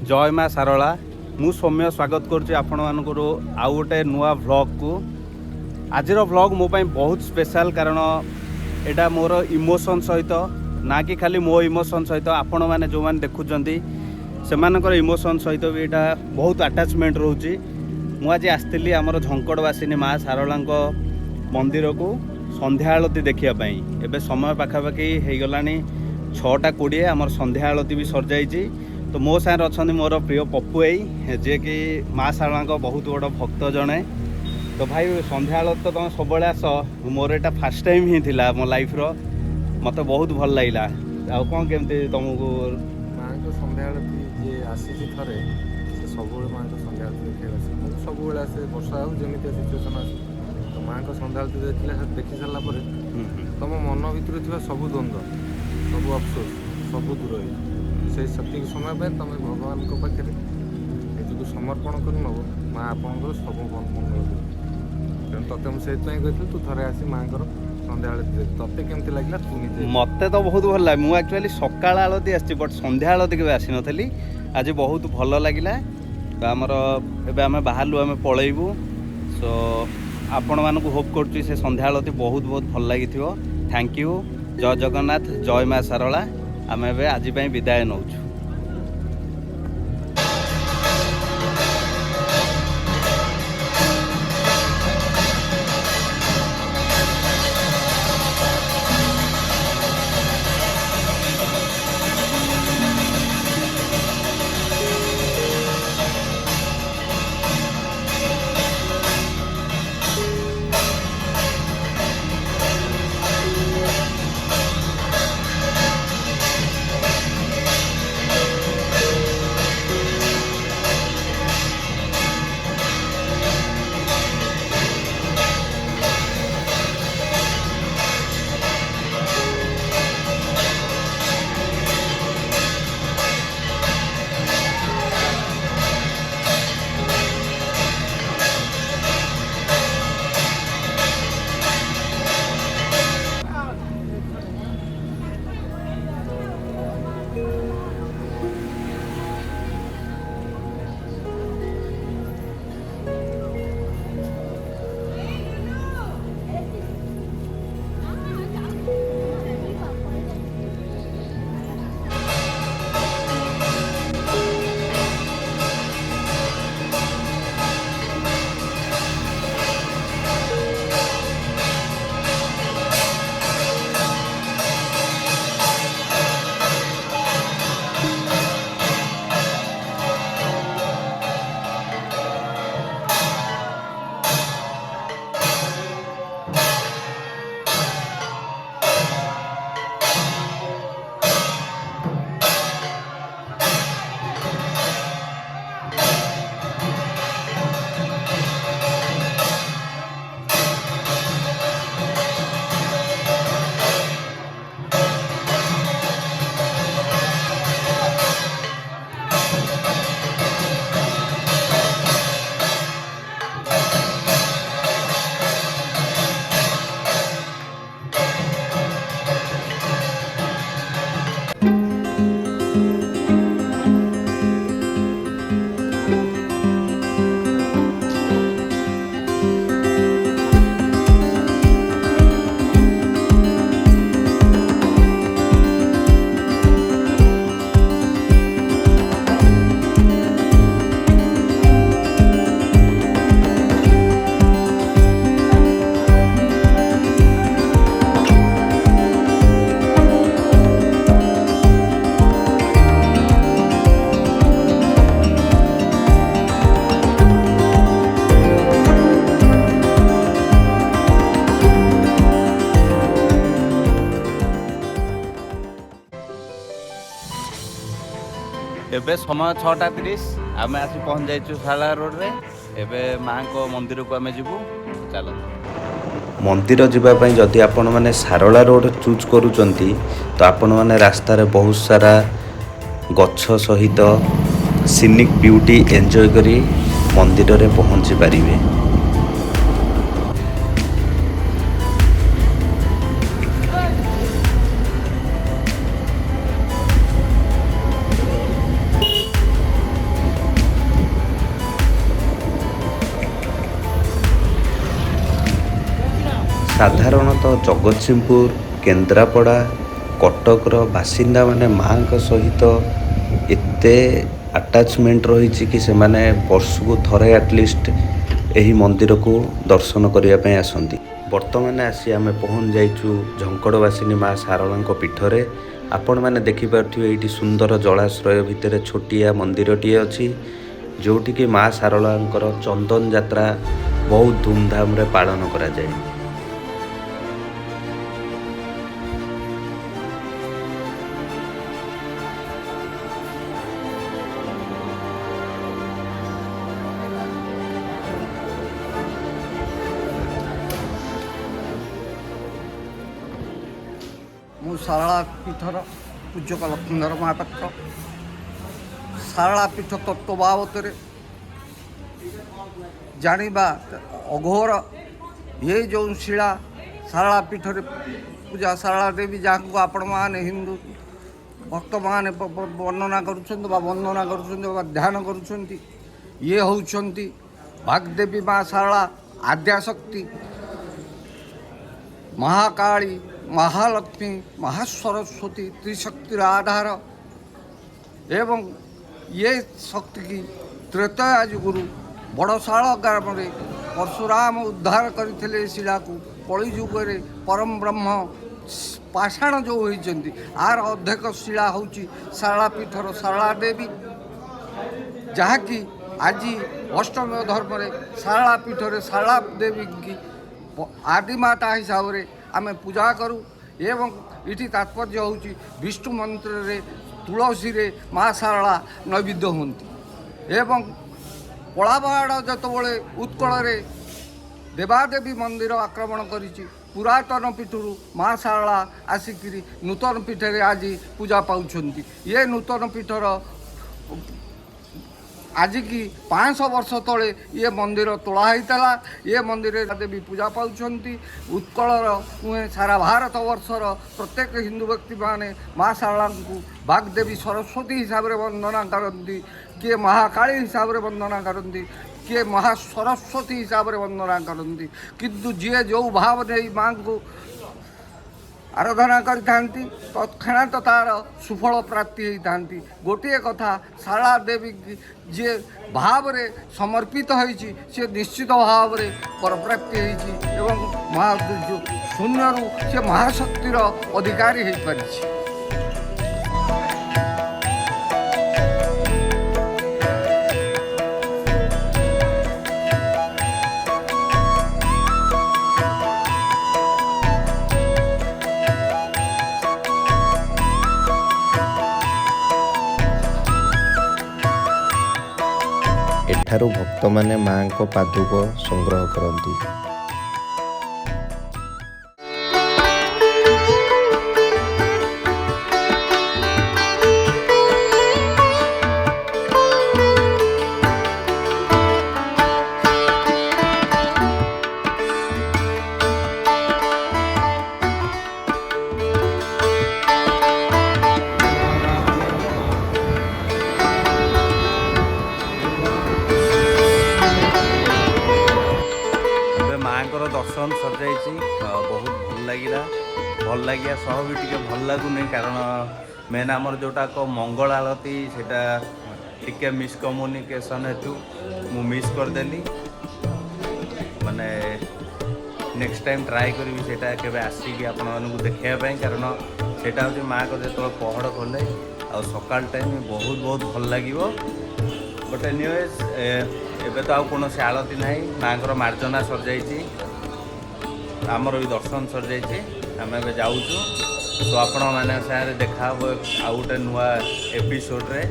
जय माँ सारला मु सौम्य स्वागत करुच्ची आपण मानकर आउ गोटे नुआ व्लॉग को। आज व्लॉग मो पाई बहुत स्पेशल कारण एटा मोर इमोशन सहित ना कि खाली मो इमोशन सहित आपण मैंने जो मैंने देखुंट से इमोशन सहित भी एटा बहुत अटैचमेंट रोचे। मुझे आसती आमर झंकड़वासिनी माँ सारला मंदिर को संध्या आलती देखापी एवं समय पाखापाखि हो गला 6:20 आमर संध्या आलती भी सर जाइए। तो मो सागर अच्छा मोर प्रिय पप्पू आई जे कि माँ सारला बहुत बड़ भक्त जड़े। तो भाई संध्या आलती तो तुम सब आस मोर एटा फास्ट टाइम ही थिला मो लाइफ रो मत बहुत भल लगे। आ कौन केमती तुमको माँ को संध्या आलती जे आसी थे से सब माँ को संध्या आलती देखा सब आसे वर्षा हो जमी सिचुएसन आस तो माँ को संध्या आलती देखी सारापर तुम मन भर थी सब द्वंद्व सब अफसोस सब दूर हो से सठिक समय पर तुम भगवान पाखे निजक समर्पण कर नब माँ आपंकर सब मंगल तेणु तुम से कहती तू थे आसी माँ संध्या आलती तत्ते केमती लगे तू निजे मत तो बहुत भल लगे। मुझे एक्चुअली सकाल आलती आसी बट संध्या आलती के आसी नी आज बहुत भल लगे। आमर एम बाहर आम पलैबू सो आपण मानक होप कर से संध्या आलती बहुत बहुत भल लगी। Thank you. जय जगन्नाथ जय माँ सारला आम आज विदाय नौ। एबे समय 6:30 आम आसी पहुँच जाइए सारला रोड रे। एबे माँ को मंदिर को आम जीवु चलो मंदिर जावाई। जदि आपण मैंने सारला रोड चूज करूचंती तो आपण मैंने रास्तार बहुत सारा गछ सहित सीनिक ब्यूटी एंजॉय करी मंदिर रे पहुँची पारिबे। ସାଧାରଣତଃ ଜଗତସିଂହପୁର, କେନ୍ଦ୍ରାପଡ଼ା, କଟକର ବାସିନ୍ଦାମାନେ ମାଆଙ୍କ ସହିତ ଏତେ ଆଟାଚମେଣ୍ଟ ରହିଛି କି ସେମାନେ ବର୍ଷକୁ ଥରେ ଆଟଲିଷ୍ଟ ଏହି ମନ୍ଦିରକୁ ଦର୍ଶନ କରିବା ପାଇଁ ଆସନ୍ତି। ବର୍ତ୍ତମାନ ଆସି ଆମେ ପହଞ୍ଚି ଯାଇଛୁ ଝଙ୍କଡ଼ବାସିନୀ ମା ଶାରଳାଙ୍କ ପୀଠରେ। ଆପଣମାନେ ଦେଖିପାରୁଥିବେ ଏଇଠି ସୁନ୍ଦର ଜଳାଶ୍ରୟ ଭିତରେ ଛୋଟିଆ ମନ୍ଦିରଟିଏ ଅଛି, ଯେଉଁଠିକି ମା ଶାରଳାଙ୍କର ଚନ୍ଦନ ଯାତ୍ରା ବହୁତ ଧୁମଧାମରେ ପାଳନ କରାଯାଏ। ମୁଁ ଶାରଳା ପୀଠର ପୂଜ୍ୟକ ଲକ୍ଷ୍ମୀଧର ମହାପାତ୍ର। ଶାରଳା ପୀଠ ତତ୍ତ୍ୱ ବାବଦରେ ଜାଣିବା ଅଘୋର। ଏ ଯେଉଁ ଶିଳା ଶାରଳା ପୀଠରେ ପୂଜା ଶାରଳା ଦେବୀ, ଯାହାକୁ ଆପଣମାନେ ହିନ୍ଦୁ ଭକ୍ତମାନେ ବର୍ଣ୍ଣନା କରୁଛନ୍ତି ବା ବନ୍ଦନା କରୁଛନ୍ତି ବା ଧ୍ୟାନ କରୁଛନ୍ତି, ଇଏ ହେଉଛନ୍ତି ବାଗ୍ଦେବୀ ମା ଶାରଳା, ଆଦ୍ୟାଶକ୍ତି, ମହାକାଳୀ, ମହାଲକ୍ଷ୍ମୀ, ମହାସରସ୍ୱତୀ, ତ୍ରିଶକ୍ତିର ଆଧାର। ଏବଂ ଇଏ ଶକ୍ତିକି ତ୍ରେତୟା ଯୁଗରୁ ବଡ଼ଶାଳ ଗ୍ରାମରେ ପରଶୁରାମ ଉଦ୍ଧାର କରିଥିଲେ ଏ ଶିଳାକୁ। କଳି ଯୁଗରେ ପରମ ବ୍ରହ୍ମ ପାଷାଣ ଯେଉଁ ହୋଇଛନ୍ତି, ଆର ଅର୍ଦ୍ଧେକ ଶିଳା ହେଉଛି ଶାରଳା ପୀଠର ଶାରଳା ଦେବୀ, ଯାହାକି ଆଜି ଅଷ୍ଟମ ଧର୍ମରେ ଶାରଳା ପୀଠରେ ଶାରଳା ଦେବୀକି ଆଦିମାତା ହିସାବରେ ଆମେ ପୂଜା କରୁ। ଏବଂ ଏଠି ତାତ୍ପର୍ଯ୍ୟ ହେଉଛି ବିଷ୍ଣୁ ମନ୍ଦିରରେ ତୁଳସୀରେ ମା ଶାରଳା ନୈବେଦ୍ୟ ହୁଅନ୍ତି। ଏବଂ କଳାପାହାଡ଼ ଯେତେବେଳେ ଉତ୍କଳରେ ଦେବାଦେବୀ ମନ୍ଦିର ଆକ୍ରମଣ କରିଛି, ପୁରାତନ ପୀଠରୁ ମା ଶାରଳା ଆସିକିରି ନୂତନ ପୀଠରେ ଆଜି ପୂଜା ପାଉଛନ୍ତି। ଇଏ ନୂତନ ପୀଠର ଆଜିକି 500 ବର୍ଷ ତଳେ ଇଏ ମନ୍ଦିର ତୋଳା ହେଇଥିଲା। ଇଏ ମନ୍ଦିରରେ ଦେବୀ ପୂଜା ପାଉଛନ୍ତି। ଉତ୍କଳର ନୁହେଁ, ସାରା ଭାରତ ବର୍ଷର ପ୍ରତ୍ୟେକ ହିନ୍ଦୁ ବ୍ୟକ୍ତିମାନେ ମା ଶାରଳାଙ୍କୁ ବାଗ୍ଦେବୀ ସରସ୍ୱତୀ ହିସାବରେ ବନ୍ଦନା କରନ୍ତି, କିଏ ମହାକାଳୀ ହିସାବରେ ବନ୍ଦନା କରନ୍ତି, କିଏ ମହାସରସ୍ୱତୀ ହିସାବରେ ବନ୍ଦନା କରନ୍ତି। କିନ୍ତୁ ଯିଏ ଯେଉଁ ଭାବ ନେଇ ମାଙ୍କୁ ଆରାଧନା କରିଥାନ୍ତି, ତତ୍କ୍ଷଣାତ ତା'ର ସୁଫଳ ପ୍ରାପ୍ତି ହେଇଥାନ୍ତି। ଗୋଟିଏ କଥା, ଶାରଳା ଦେବୀ ଯିଏ ଭାବରେ ସମର୍ପିତ ହୋଇଛି, ସେ ନିଶ୍ଚିତ ଭାବରେ ବରପ୍ରାପ୍ତି ହେଇଛି ଏବଂ ଶୂନ୍ୟରୁ ସେ ମହାଶକ୍ତିର ଅଧିକାରୀ ହେଇପାରିଛି। ଏଠାରୁ ଭକ୍ତମାନେ ମାଙ୍କ ପାଦୁକ ସଂଗ୍ରହ କରନ୍ତି। ଦର୍ଶନ ସରିଯାଇଛି, ବହୁତ ଭଲ ଲାଗିଲା। ଭଲ ଲାଗିବା ସହ ବି ଟିକେ ଭଲ ଲାଗୁନି, କାରଣ ମେନ୍ ଆମର ଯେଉଁଟାକ ମଙ୍ଗଳ ଆଳତୀ ସେଇଟା ଟିକେ ମିସ୍କମ୍ୟୁନିକେସନ୍ ହେତୁ ମୁଁ ମିସ୍ କରିଦେଲି। ମାନେ ନେକ୍ସଟ ଟାଇମ୍ ଟ୍ରାଏ କରିବି ସେଇଟା କେବେ ଆସିକି ଆପଣମାନଙ୍କୁ ଦେଖାଇବା ପାଇଁ, କାରଣ ସେଇଟା ହେଉଛି ମାଆଙ୍କ ଯେତେବେଳେ ପହଡ଼ କଲେ ଆଉ ସକାଳ ଟାଇମ୍ ବହୁତ ବହୁତ ଭଲ ଲାଗିବ। ବଟ୍ ଏନିୱେଜ୍ ଏବେ ତ ଆଉ କୌଣସି ଆଳତୀ ନାହିଁ, ମାଆଙ୍କର ମାର୍ଜନା ସରିଯାଇଛି, ଆମର ବି ଦର୍ଶନ ସରିଯାଇଛି। ଆମେ ଏବେ ଯାଉଛୁ, ତ ଆପଣମାନଙ୍କ ସାଙ୍ଗରେ ଦେଖା ହେବ ଆଉ ଗୋଟେ ନୂଆ ଏପିସୋଡ଼ରେ।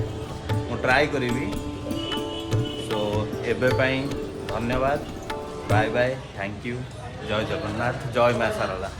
ମୁଁ ଟ୍ରାଏ କରିବି। ସୋ ଏବେ ପାଇଁ ଧନ୍ୟବାଦ, ବାଏ ବାଏ, ଥ୍ୟାଙ୍କ ୟୁ, ଜୟ ଜଗନ୍ନାଥ, ଜୟ ମା ଶାରଳା।